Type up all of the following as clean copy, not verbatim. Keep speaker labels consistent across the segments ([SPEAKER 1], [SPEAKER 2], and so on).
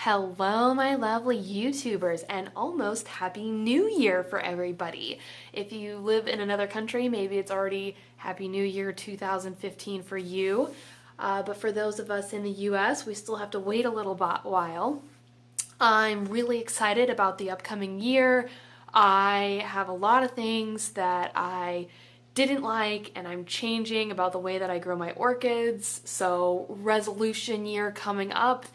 [SPEAKER 1] Hello, my lovely YouTubers, and almost Happy New Year for everybody. If you live in another country, maybe it's already Happy New Year 2015 for you. But for those of us in the US, we still have to wait a little while. I'm really excited about the upcoming year. I have a lot of things that I didn't like and I'm changing about the way that I grow my orchids. So resolution year coming up.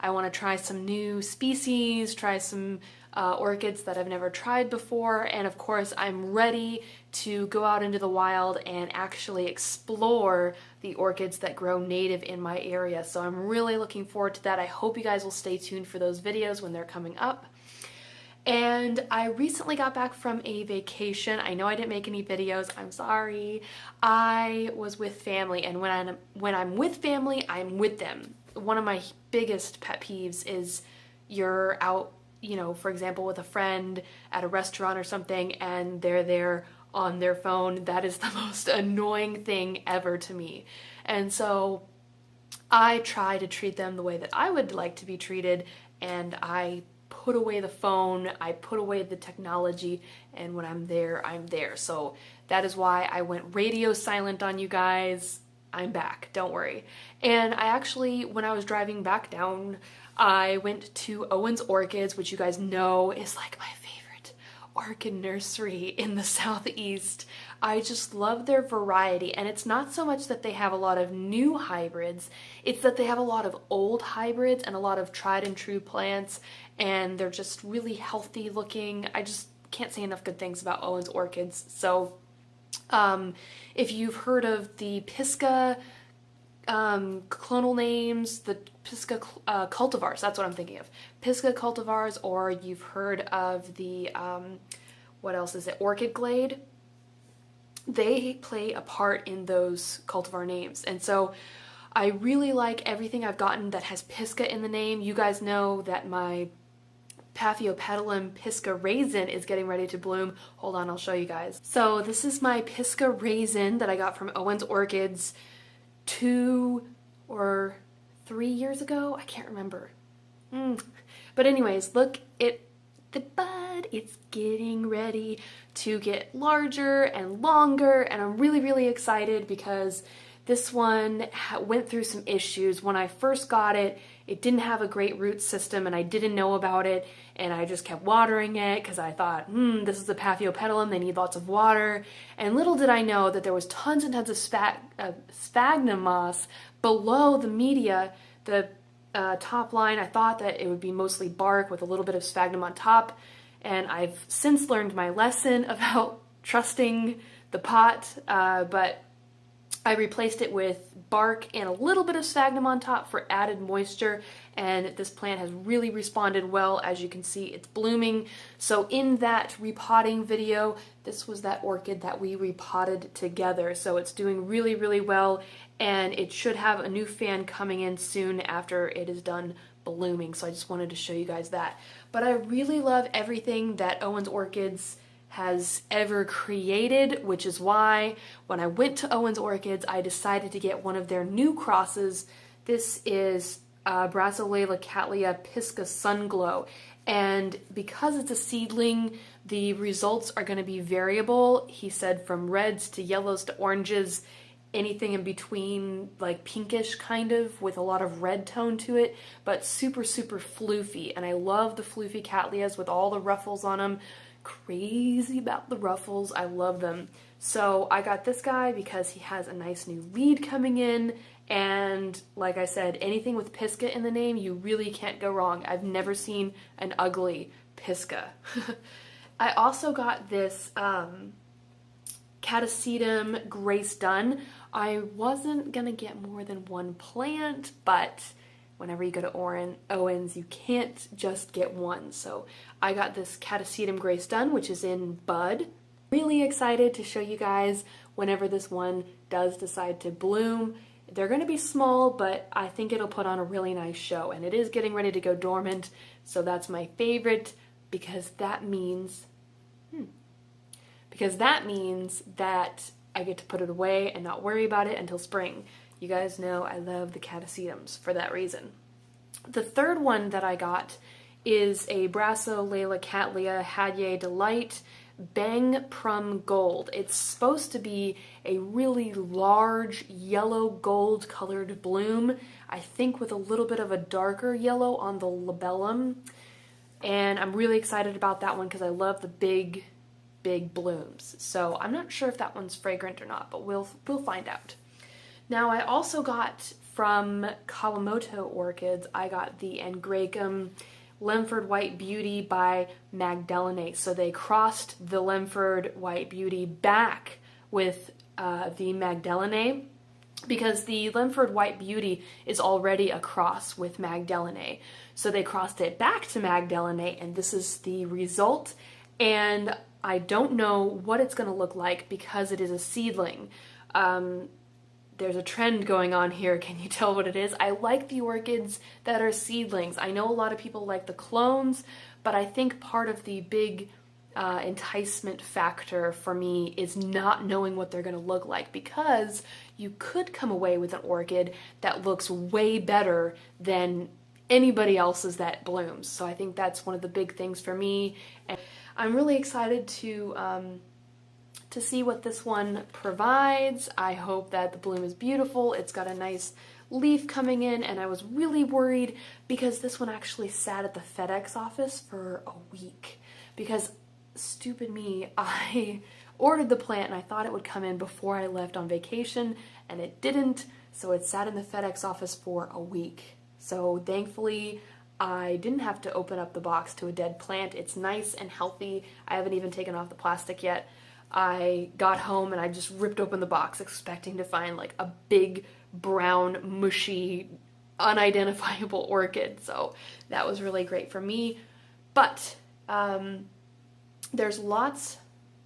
[SPEAKER 1] I want to try some new species, try some orchids that I've never tried before, and of course I'm ready to go out into the wild and actually explore the orchids that grow native in my area. So I'm really looking forward to that. I hope you guys will stay tuned for those videos when they're coming up. And I recently got back from a vacation. I know I didn't make any videos, I'm sorry. I was with family, and when I'm with family, I'm with them. One of my biggest pet peeves is you're out, for example, with a friend at a restaurant or something, and they're there on their phone. That is the most annoying thing ever to me. And so I try to treat them the way that I would like to be treated, and I put away the phone, I put away the technology, and when I'm there, I'm there. So that is why I went radio silent on you guys. I'm back, don't worry. And I actually, when I was driving back down, I went to Owen's Orchids, which you guys know is like my favorite orchid nursery in the Southeast. I just love their variety, and it's not so much that they have a lot of new hybrids, it's that they have a lot of old hybrids and a lot of tried and true plants, and they're just really healthy looking. I just can't say enough good things about Owen's Orchids. So if you've heard of the Pisgah clonal names, the Pisgah cultivars, that's what I'm thinking of. Pisgah cultivars, or you've heard of the, what else is it, Orchid Glade. They play a part in those cultivar names. And so I really like everything I've gotten that has Pisgah in the name. You guys know that my Paphiopedilum Pisgah Reason is getting ready to bloom. Hold on, I'll show you guys. So this is my Pisgah Reason that I got from Owen's Orchids 2 or 3 years ago. I can't remember. But anyways, look at the bud. It's getting ready to get larger and longer, and I'm really, really excited because this one went through some issues. When I first got it, it didn't have a great root system, and I didn't know about it, and I just kept watering it because I thought, this is a Paphiopedilum, they need lots of water. And little did I know that there was tons and tons of sphagnum moss below the media, the top line. I thought that it would be mostly bark with a little bit of sphagnum on top, and I've since learned my lesson about trusting the pot, but I replaced it with bark and a little bit of sphagnum on top for added moisture, and this plant has really responded well. As you can see, it's blooming. So in that repotting video, this was that orchid that we repotted together. So it's doing really, really well, and it should have a new fan coming in soon after it is done blooming. So I just wanted to show you guys that. But I really love everything that Owen's Orchids has ever created, which is why when I went to Owen's Orchids, I decided to get one of their new crosses. This is Layla Kat Leah Pisgah Sunglow, and because it's a seedling, the results are going to be variable. He said from reds to yellows to oranges, anything in between, like pinkish kind of with a lot of red tone to it, but super, super floofy. And I love the floofy Cattleyas with all the ruffles on them. Crazy about the ruffles. I love them. So I got this guy because he has a nice new lead coming in, and like I said, anything with Pisgah in the name, you really can't go wrong. I've never seen an ugly Pisgah. I also got this Cata Sedum Grace Done. I wasn't gonna get more than one plant, but whenever you go to Owen's, you can't just get one. So I got this Cata Sedum Grace Done, which is in bud. Really excited to show you guys whenever this one does decide to bloom. They're going to be small, but I think it'll put on a really nice show. And it is getting ready to go dormant, so that's my favorite because that means that I get to put it away and not worry about it until spring. You guys know I love the Cata Sedums for that reason. The third one that I got is a Brasso Layla Kat Leah Hadye Delight Bang Prum Gold. It's supposed to be a really large yellow gold colored bloom, I think with a little bit of a darker yellow on the labellum. And I'm really excited about that one because I love the big blooms. So I'm not sure if that one's fragrant or not, but we'll find out. Now I also got from Kawamoto Orchids, I got the Angraecum Lemford White Beauty by Magdalene. So they crossed the Lemford White Beauty back with the Magdalene, because the Lemford White Beauty is already a cross with Magdalene. So they crossed it back to Magdalene, and this is the result. And I don't know what it's going to look like because it is a seedling. There's a trend going on here. Can you tell what it is? I like the orchids that are seedlings. I know a lot of people like the clones, but I think part of the big enticement factor for me is not knowing what they're going to look like, because you could come away with an orchid that looks way better than anybody else's that blooms. So I think that's one of the big things for me, and I'm really excited to see what this one provides. I hope that the bloom is beautiful. It's got a nice leaf coming in, and I was really worried because this one actually sat at the FedEx office for a week, because stupid me, I ordered the plant and I thought it would come in before I left on vacation, and it didn't, so it sat in the FedEx office for a week. So thankfully I didn't have to open up the box to a dead plant. It's nice and healthy. I haven't even taken off the plastic yet. I got home and I just ripped open the box expecting to find like a big brown mushy unidentifiable orchid, so that was really great for me. But there's lots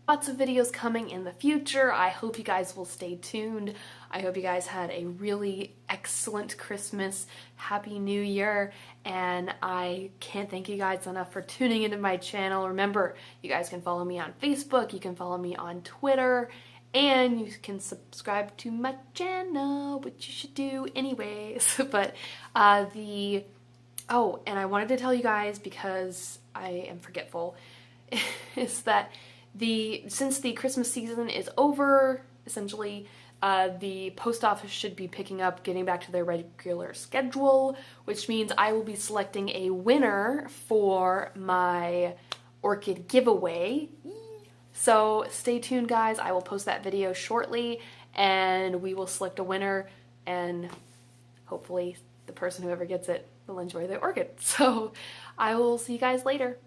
[SPEAKER 1] of videos coming in the future. I hope you guys will stay tuned. I hope you guys had a really excellent Christmas, Happy New Year, and I can't thank you guys enough for tuning into my channel. Remember, you guys can follow me on Facebook, you can follow me on Twitter, and you can subscribe to my channel, which you should do anyways. But oh, and I wanted to tell you guys, because I am forgetful, is that since the Christmas season is over, essentially, the post office should be picking up, getting back to their regular schedule, which means I will be selecting a winner for my orchid giveaway. So stay tuned, guys. I will post that video shortly, and we will select a winner, and hopefully the person whoever gets it will enjoy the orchid. So I will see you guys later.